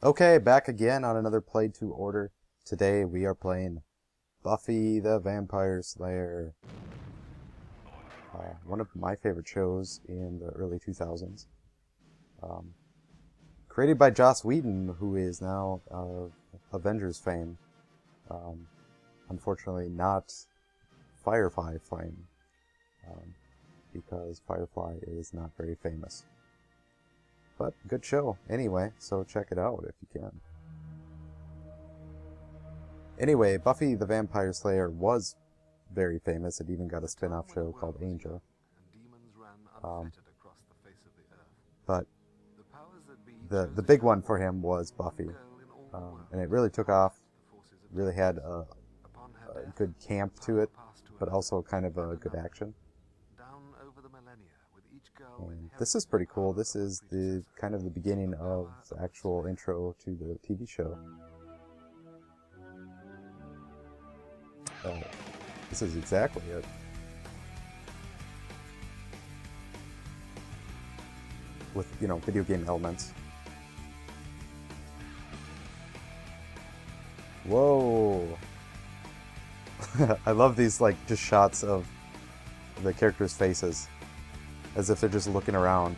Okay, back again on another Played to Order. Today we are playing Buffy the Vampire Slayer. One of my favorite shows in the early 2000s. Created by Joss Whedon, who is now of Avengers fame. Unfortunately not Firefly fame, because Firefly is not very famous. But good show anyway, so check it out if you can. Anyway, Buffy the Vampire Slayer was very famous. It even got a spin-off show called Angel. But the big one for him was Buffy. And it really took off. Really had a good camp to it, but also kind of a good action. And this is pretty cool. This is the kind of the beginning of the actual intro to the TV show. This is exactly it. With, you know, video game elements. Whoa! I love these, like, just shots of the characters' faces. As if they're just looking around.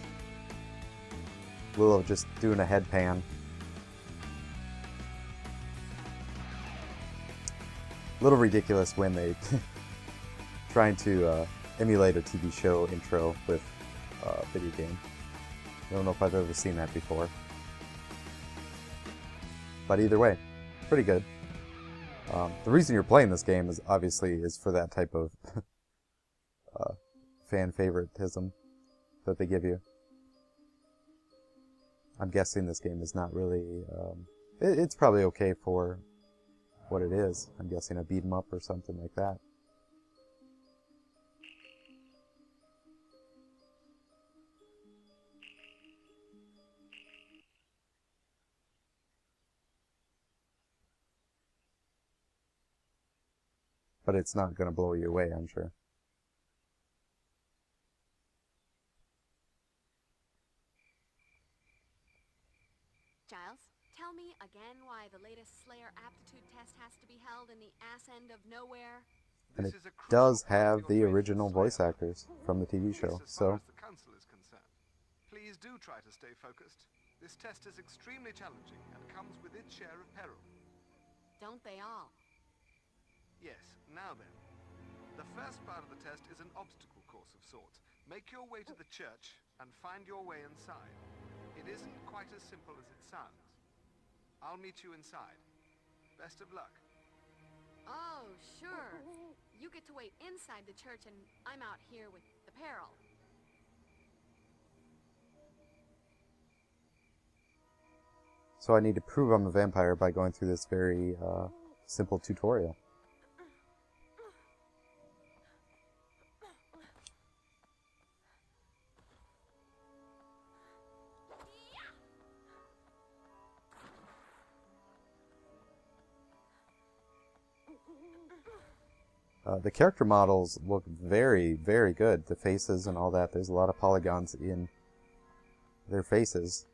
Willow just doing a head pan. A little ridiculous when they trying to emulate a TV show intro with a video game. I don't know if I've ever seen that before. But either way, pretty good. The reason you're playing this game is obviously for that type of fan favoritism that they give you. I'm guessing this game is not really... it's probably okay for what it is. I'm guessing a beat 'em up or something like that. But it's not going to blow you away, I'm sure. Giles, tell me again why the latest Slayer aptitude test has to be held in the ass end of nowhere. And it does have the original voice actors from the TV show, so... the council is concerned. Please do try to stay focused. This test is extremely challenging and comes with its share of peril. Don't they all? Yes, now then. The first part of the test is an obstacle course of sorts. Make your way to the church and find your way inside. It isn't quite as simple as it sounds. I'll meet you inside. Best of luck. Oh, sure. You get to wait inside the church and I'm out here with the peril. So I need to prove I'm a vampire by going through this very simple tutorial. The character models look very, very good. The faces and all that. There's a lot of polygons in their faces.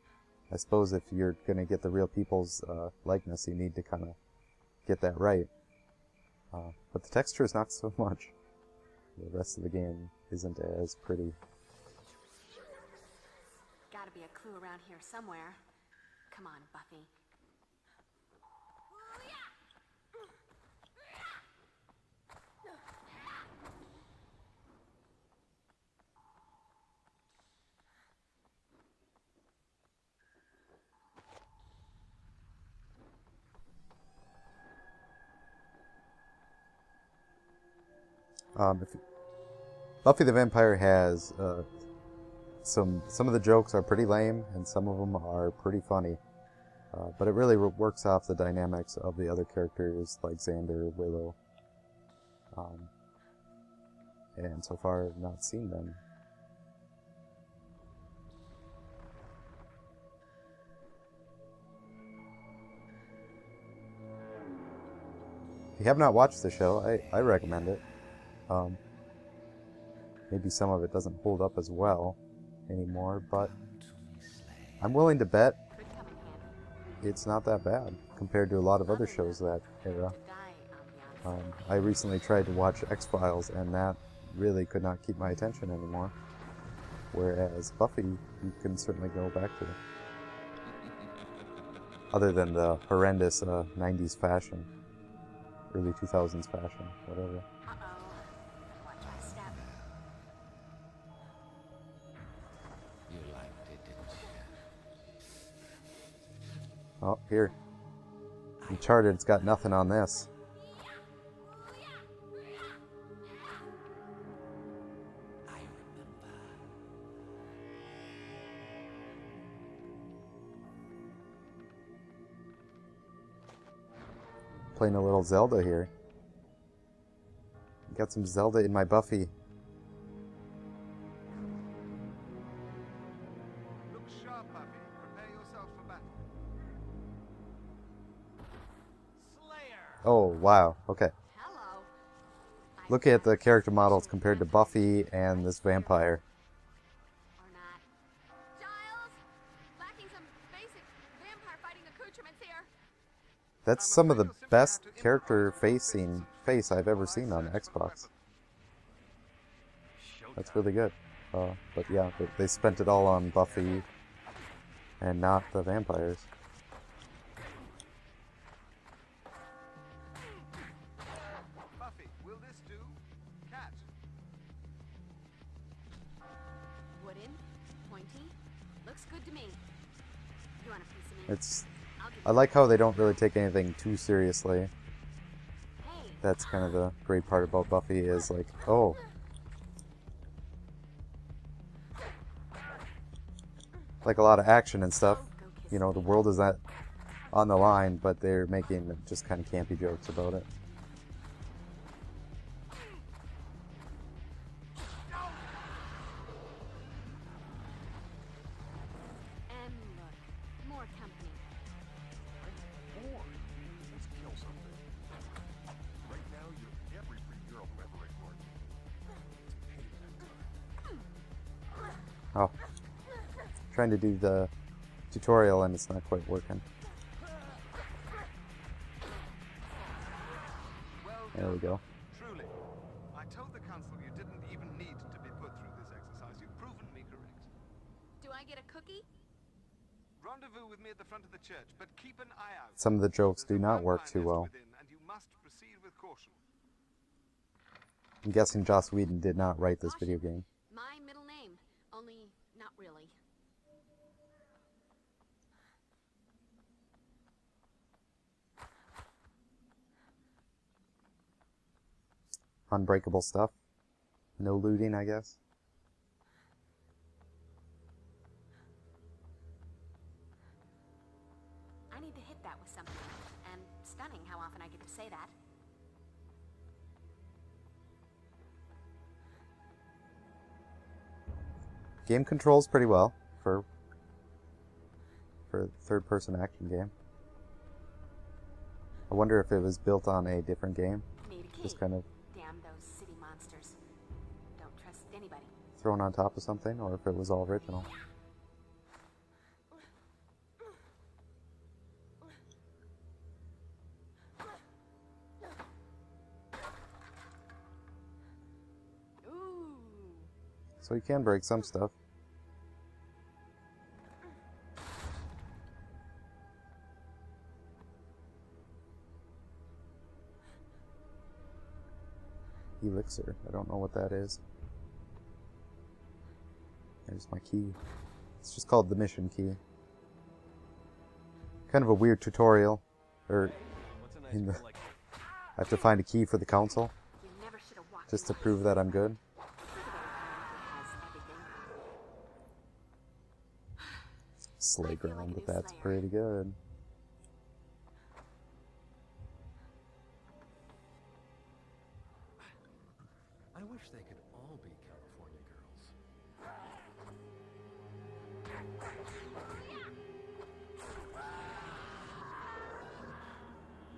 I suppose if you're going to get the real people's likeness, you need to kind of get that right. But the texture is not so much. The rest of the game isn't as pretty. Gotta be a clue around here somewhere. Come on, Buffy. Buffy the Vampire has some of the jokes are pretty lame and some of them are pretty funny, but it really works off the dynamics of the other characters like Xander, Willow, and so far I've not seen them. If you have not watched the show, I recommend it. Maybe some of it doesn't hold up as well anymore, but I'm willing to bet it's not that bad compared to a lot of other shows that era. I recently tried to watch X-Files, and that really could not keep my attention anymore. Whereas Buffy, you can certainly go back to. Other than the horrendous 90s fashion. Early 2000s fashion, whatever. Watch my step. You liked it, didn't you? Oh, here. Uncharted's got nothing on this. I remember. Playing a little Zelda here. Got some Zelda in my Buffy. Look sharp, Buffy. Prepare yourself for battle. Oh, wow. Okay. Hello. Look at the character models compared to Buffy and this vampire. Or not. Giles! Lacking some basic vampire fighting accoutrements here. That's some of the best character face I've ever seen on Xbox. That's really good. But yeah, they spent it all on Buffy and not the vampires. Buffy, will this do? Catch. Wooden, pointy, looks good to me. You want a piece of me? I'll give I like how they don't really take anything too seriously. Hey, That's kind of the great part about Buffy is like, oh. Like a lot of action and stuff. go kiss You know, the world is not on the line, but they're making just kind of campy jokes about it. And look, more company. Let's kill something. Right now, you're every free girl who ever ignored me. It's payback time. Oh. Trying to do the tutorial and it's not quite working. Well There we go. Truly. I told the council you didn't even need to be put through this exercise. You've proven me correct. Do I get a cookie? Rendezvous with me at the front of the church, but keep an eye out. Some of the jokes do There's a not work vampire too nest well. within, and you must proceed with caution. I'm guessing Joss Whedon did not write this video game. My middle name, only not really. Unbreakable stuff. No looting, I guess. I need to hit that with something. And stunning how often I get to say that. Game controls pretty well for a third-person action game. I wonder if it was built on a different game, Need a key. just kind of Damn those city monsters. Don't trust anybody. thrown on top of something, or if it was all original. Ooh. So you can break some stuff. Elixir. I don't know what that is. There's my key. It's just called the mission key. Kind of a weird tutorial. Or in the, I have to find a key for the council You never should have walked just to in prove that I'm good. Look at it, everything. Slay ground, but that's pretty good. I wish they could all be California girls.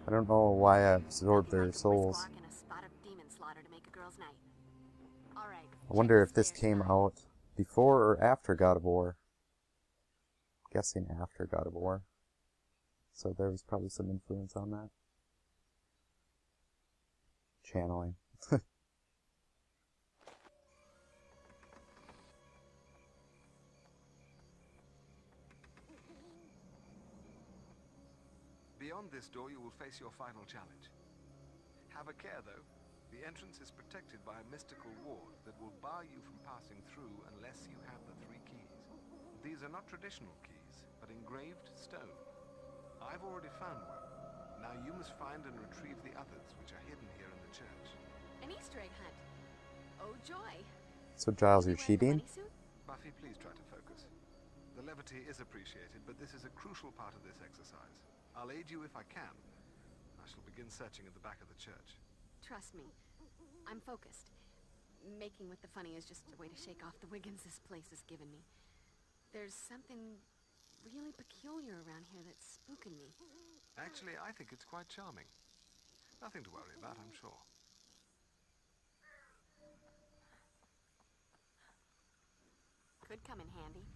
I don't know why I absorbed their souls. Squawk and a spot of demon slaughter to make a girl's night. All right. I wonder if check this the stairs came now. out before or after God of War. Guessing after God of War. So there was probably some influence on that. Channeling. Beyond this door, you will face your final challenge. Have a care, though. The entrance is protected by a mystical ward that will bar you from passing through unless you have the 3 keys. These are not traditional keys, but engraved stone. I've already found one. Now you must find and retrieve the others, which are hidden here in the church. An Easter egg hunt. Oh, joy. So Giles, you're You wearing cheating? the bunny suit? Buffy, please try to focus. The levity is appreciated, but this is a crucial part of this exercise. I'll aid you if I can. I shall begin searching at the back of the church. Trust me. I'm focused. Making with the funny is just a way to shake off the Wiggins this place has given me. There's something really peculiar around here that's spooking me. Actually, I think it's quite charming. Nothing to worry about, I'm sure. Could come in handy.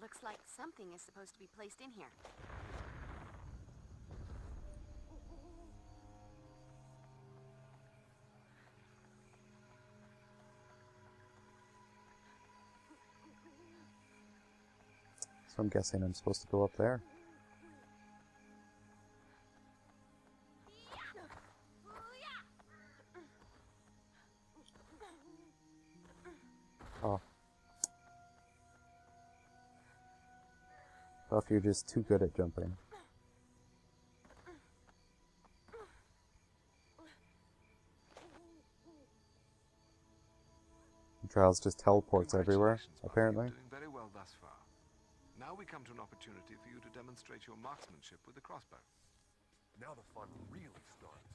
Looks like something is supposed to be placed in here. So I'm guessing I'm supposed to go up there. Oh. Buff, you're just too good at jumping. Giles just teleports everywhere, Congratulations, Buffy. apparently. You're doing very well thus far. Now we come to an opportunity for you to demonstrate your marksmanship with the crossbow. Now the fun really starts.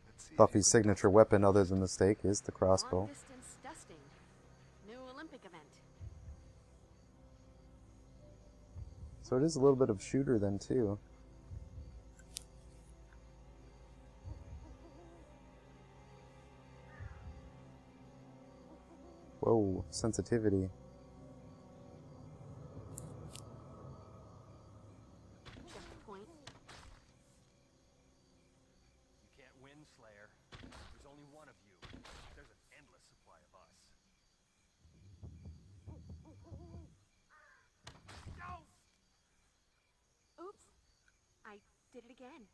Let's see if you Buffy's can signature weapon other than the stake is the crossbow. Long distance dusting. New Olympic event. So it is a little bit of shooter then too. Whoa, sensitivity. Got the point. You can't win, Slayer. There's only one of you. There's an endless supply of us. Oops. I did it again.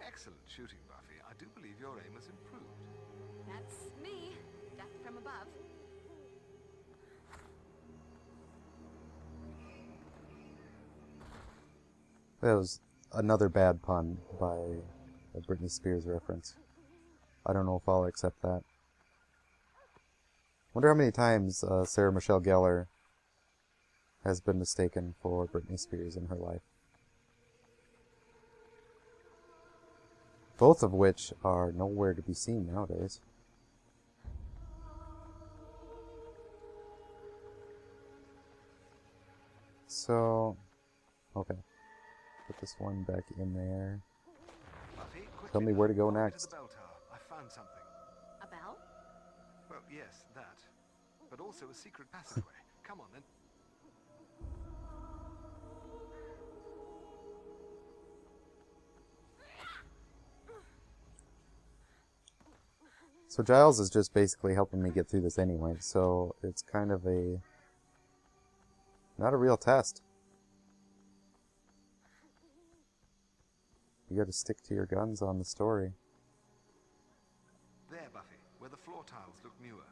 Excellent shooting, Buffy. I do believe your aim has improved. That's me. Death from above. That was another bad pun by a Britney Spears reference. I don't know if I'll accept that. Wonder how many times Sarah Michelle Gellar has been mistaken for Britney Spears in her life. Both of which are nowhere to be seen nowadays. So, okay. Put this one back in there. Buffy, quickly Tell me now, where to go over next. To the bell tower. I found something. A bell? Well, yes, that. But also a secret passageway. Come on, then. So Giles is just basically helping me get through this anyway, so it's kind of a... not a real test. You gotta stick to your guns on the story. There, Buffy, where the floor tiles look newer.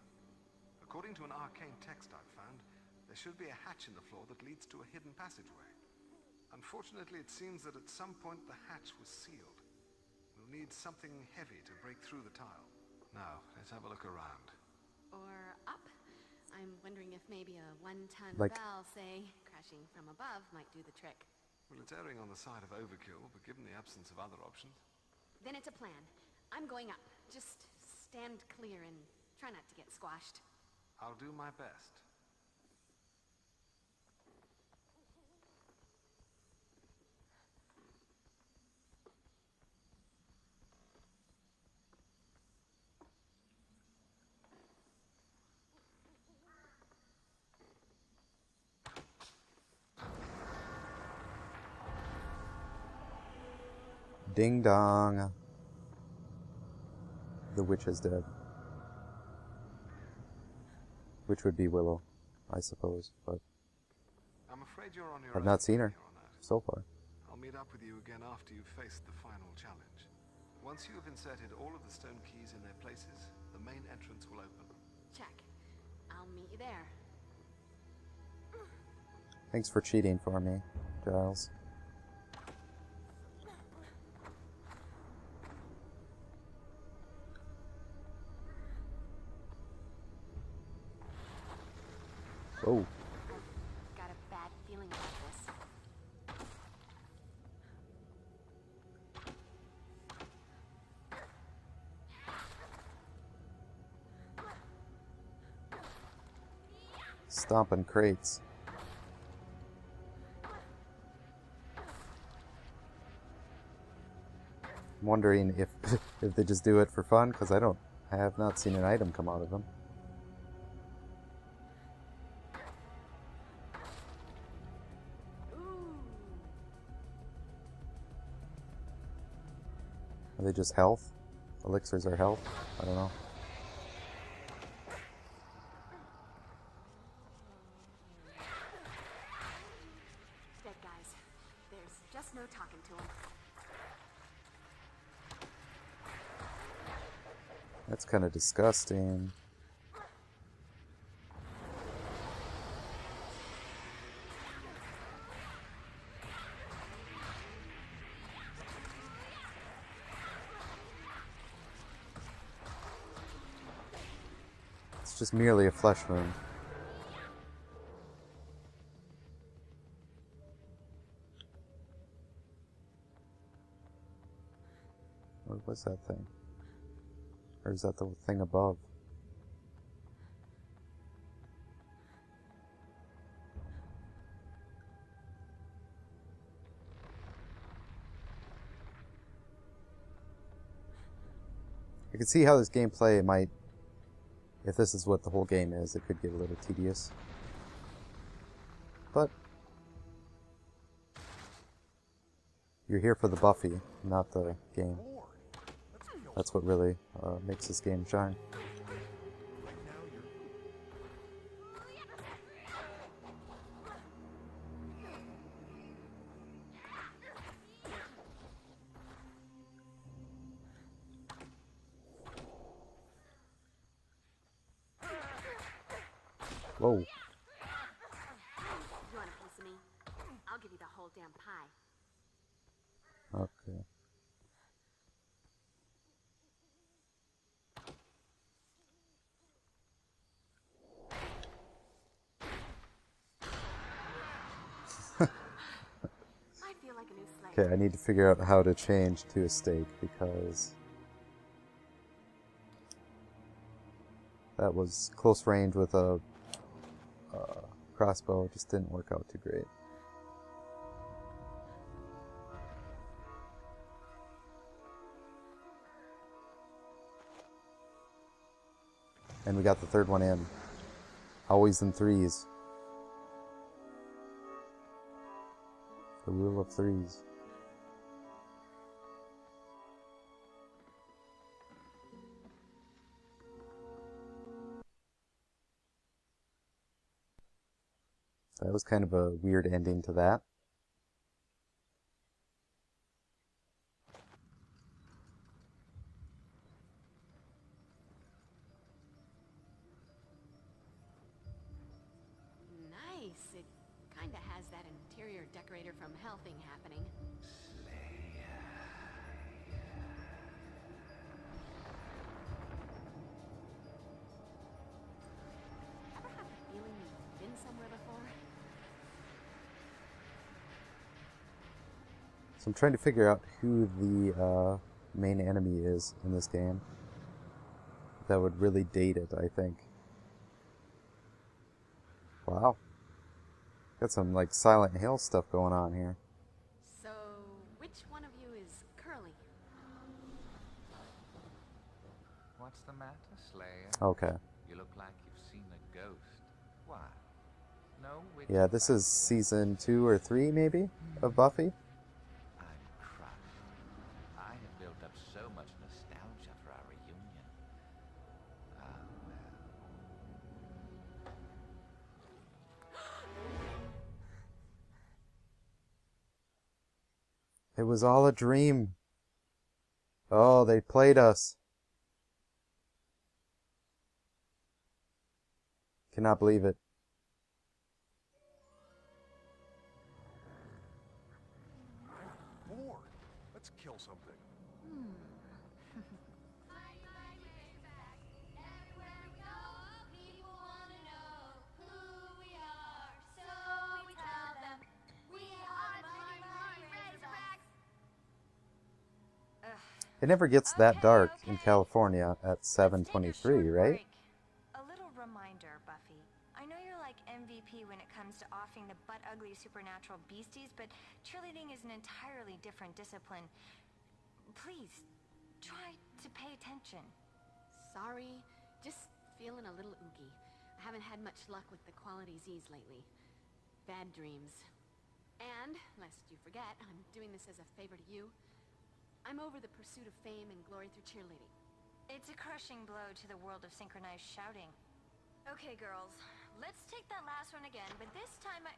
According to an arcane text I've found, there should be a hatch in the floor that leads to a hidden passageway. Unfortunately, it seems that at some point the hatch was sealed. We'll need something heavy to break through the tile. Now, let's have a look around. Or up? I'm wondering if maybe a 1-ton Like- bell, say, crashing from above might do the trick. Well, it's erring on the side of overkill, but given the absence of other options... Then it's a plan. I'm going up. Just stand clear and try not to get squashed. I'll do my best. Ding dong. The witch is dead. Which would be Willow, I suppose, but I'm afraid you're on your I've own not seen her here on Earth. so far. I'll meet up with you again after you've faced the final challenge. Once you have inserted all of the stone keys in their places, the main entrance will open. Check. I'll meet you there. Thanks for cheating for me, Giles. Oh. Got a bad feeling about this. Stomping crates. I'm wondering if if they just do it for fun, because I have not seen an item come out of them. Are they just health? Elixirs are health? I don't know. Dead guys. There's just no talking to them. That's kind of disgusting. It's just merely a flesh wound. What was that thing? Or is that the thing above? I can see how this gameplay might, if this is what the whole game is, it could get a little tedious. But you're here for the Buffy, not the game. That's what really makes this game shine. Right now you're... Whoa. You want a piece of me? I'll give you the whole damn pie. Okay. I feel like a new slave. Okay, I need to figure out how to change to a steak because that was close range with a crossbow. It just didn't work out too great. And we got the third one in. Always in threes. The rule of threes. That was kind of a weird ending to that. Nice. It kinda has that interior decorator from Hell thing happening. Ever have the feeling you've been somewhere before? So I'm trying to figure out who the main enemy is in this game. That would really date it, I think. Wow. Got some like Silent Hill stuff going on here. So, which one of you is Curly? What's the matter, Slayer? Okay. You look like you've seen a ghost. Why? No witch Yeah, this is season 2 or 3 maybe of Buffy. I'm crushed. It was all a dream. Oh, they played us. Cannot believe it. I'm bored. Let's kill something. It never gets that dark in California at 7:23, right? A little reminder, Buffy. I know you're like MVP when it comes to offing the butt-ugly supernatural beasties, but cheerleading is an entirely different discipline. Please, try to pay attention. Sorry, just feeling a little oogie. I haven't had much luck with the quality Z's lately. Bad dreams. And, lest you forget, I'm doing this as a favor to you. I'm over the pursuit of fame and glory through cheerleading. It's a crushing blow to the world of synchronized shouting. Okay, girls, let's take that last one again, but this time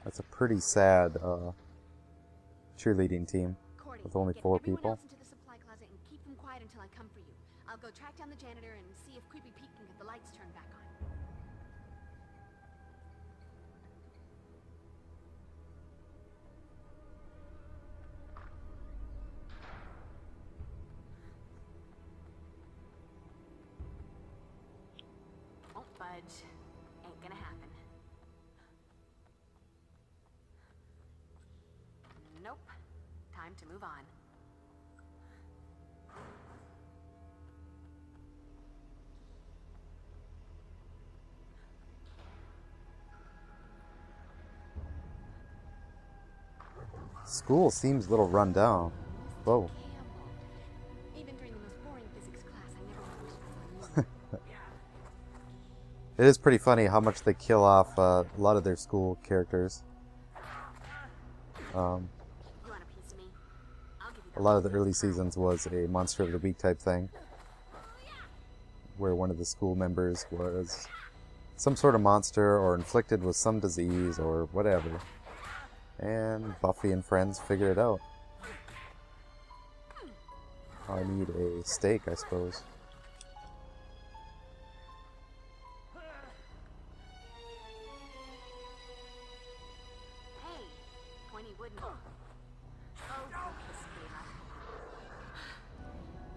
That's a pretty sad cheerleading team Cordy, with only get 4 everyone people. else into the supply closet and keep them quiet until I come for you. I'll go track down the janitor and see if Creepy Pete can get the lights turned back on. Won't budge. Ain't gonna happen. Nope. Time to move on. School seems a little run down. Whoa. Campbell. Even during the most boring physics class, I never watched. It is pretty funny how much they kill off a lot of their school characters. You want a piece of me? I'll give you A lot of the early seasons was a Monster of the Week type thing, where one of the school members was some sort of monster or inflicted with some disease or whatever. And Buffy and friends figure it out. I need a steak, I suppose. Hey, pointy wooden. Oh, focus, Kayla.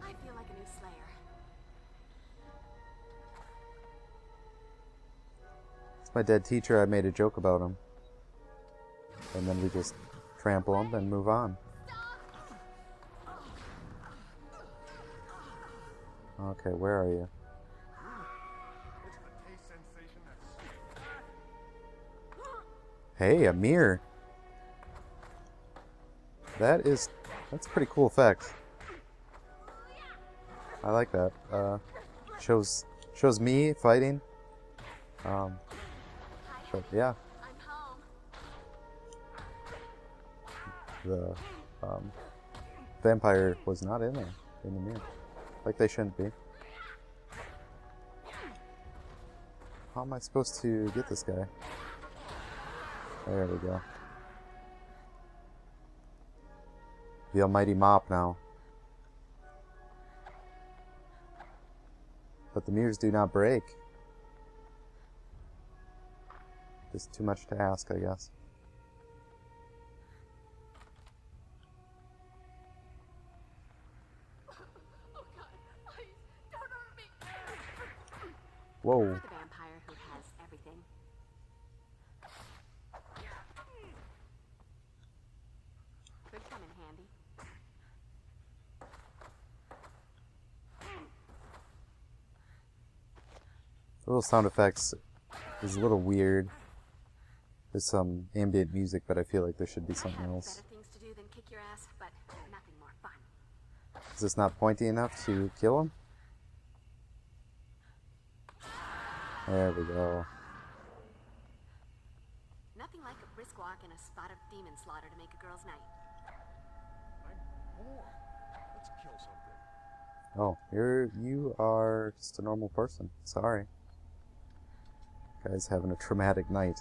I feel like a new Slayer. It's my dead teacher. I made a joke about him. And then we just trample him and move on. Okay, where are you? It's the taste sensation that's sweet. Hey, a mirror. That's a pretty cool effect. I like that. Shows me fighting. But yeah, I'm home. the vampire was not in there in the mirror, like they shouldn't be. How am I supposed to get this guy? There we go. The almighty mop now. But the mirrors do not break. It's too much to ask, I guess. Oh God, please, don't hurt me. Whoa. The vampire who has everything. Could come in handy. The little sound effects is a little weird. There's some ambient music, but I feel like there should be I something have else. better things to do than kick your ass, but nothing more fun. Is this not pointy enough to kill him? There we go. Nothing like a brisk walk and a spot of demon slaughter to make a girl's night. I'm bored. Let's kill something. Oh, you are just a normal person. Sorry. Guy's having a traumatic night.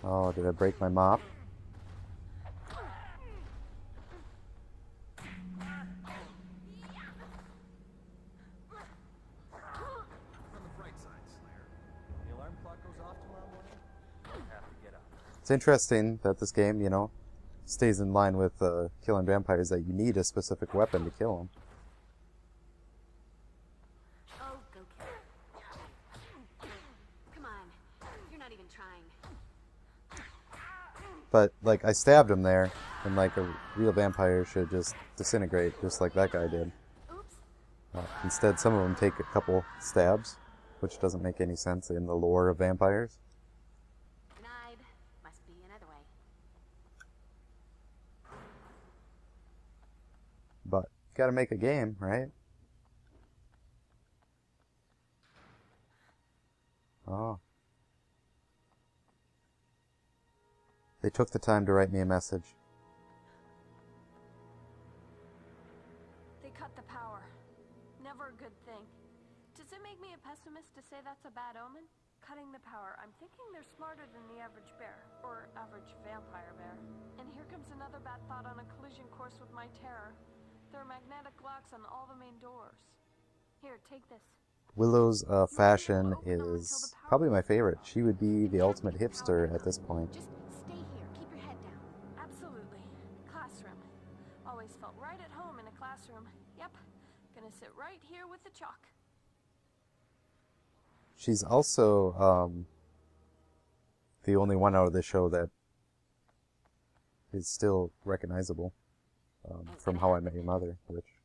Oh, did I break my mop? On the bright side, Slayer. When the alarm clock goes off tomorrow morning, you'll have to get up. It's interesting that this game, you know, stays in line with killing vampires, that you need a specific weapon to kill them. Oh, go kill it. Come on. You're not even trying. But, like, I stabbed him there, and, like, a real vampire should just disintegrate, just like that guy did. Oops. Instead, some of them take a couple stabs, which doesn't make any sense in the lore of vampires. Denied. Must be another way. But, gotta make a game, right? Oh. They took the time to write me a message. They cut the power. Never a good thing. Does it make me a pessimist to say that's a bad omen? Cutting the power. I'm thinking they're smarter than the average bear. Or average vampire bear. And here comes another bad thought on a collision course with my terror. There are magnetic locks on all the main doors. Here, take this. Willow's fashion is probably my favorite. She would be the ultimate hipster at this point. Just stay here. Keep your head down. Absolutely. Classroom. Always felt right at home in a classroom. Yep. Gonna sit right here with the chalk. She's also the only one out of the show that is still recognizable from How I Met Your Mother, which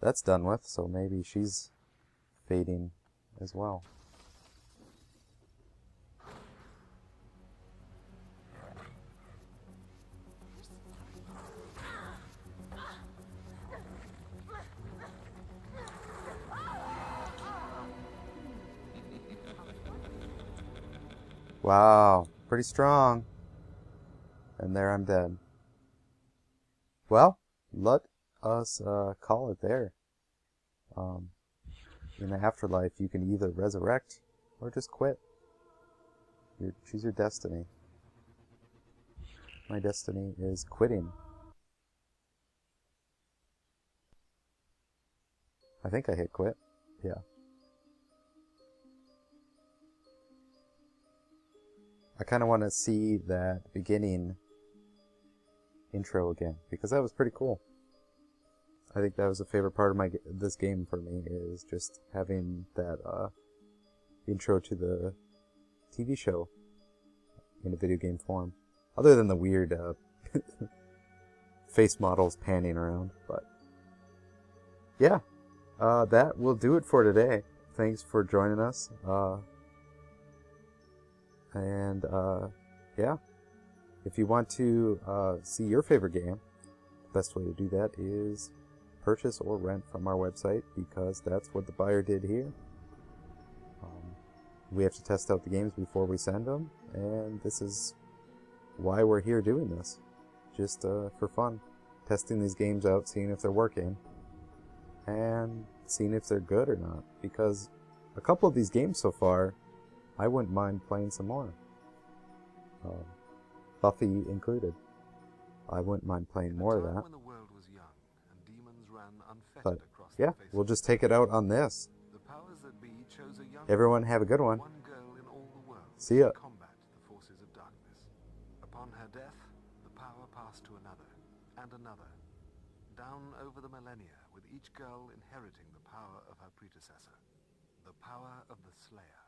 that's done with, so maybe she's fading as well. Wow, pretty strong. And there I'm dead. Well, let us call it there. In the afterlife, you can either resurrect or just quit. Choose your destiny. My destiny is quitting. I think I hit quit. Yeah. I kind of want to see that beginning intro again, because that was pretty cool. I think that was a favorite part of this game for me, is just having that intro to the TV show in a video game form. Other than the weird face models panning around, but yeah, that will do it for today. Thanks for joining us. Yeah, if you want to see your favorite game, the best way to do that is purchase or rent from our website, because that's what the buyer did here. We have to test out the games before we send them, and this is why we're here doing this. Just for fun. Testing these games out, seeing if they're working, and seeing if they're good or not. Because a couple of these games so far, I wouldn't mind playing some more. Buffy included. I wouldn't mind playing more of that. When the world was young and demons ran But unfettered across yeah, the face we'll of just the take it out on this. The powers that be chose a young Everyone have a good one. one girl in all the world See ya. to combat the forces of darkness. Upon her death, the power passed to another, and another, down over the millennia, with each girl inheriting the power of her predecessor, the power of the Slayer.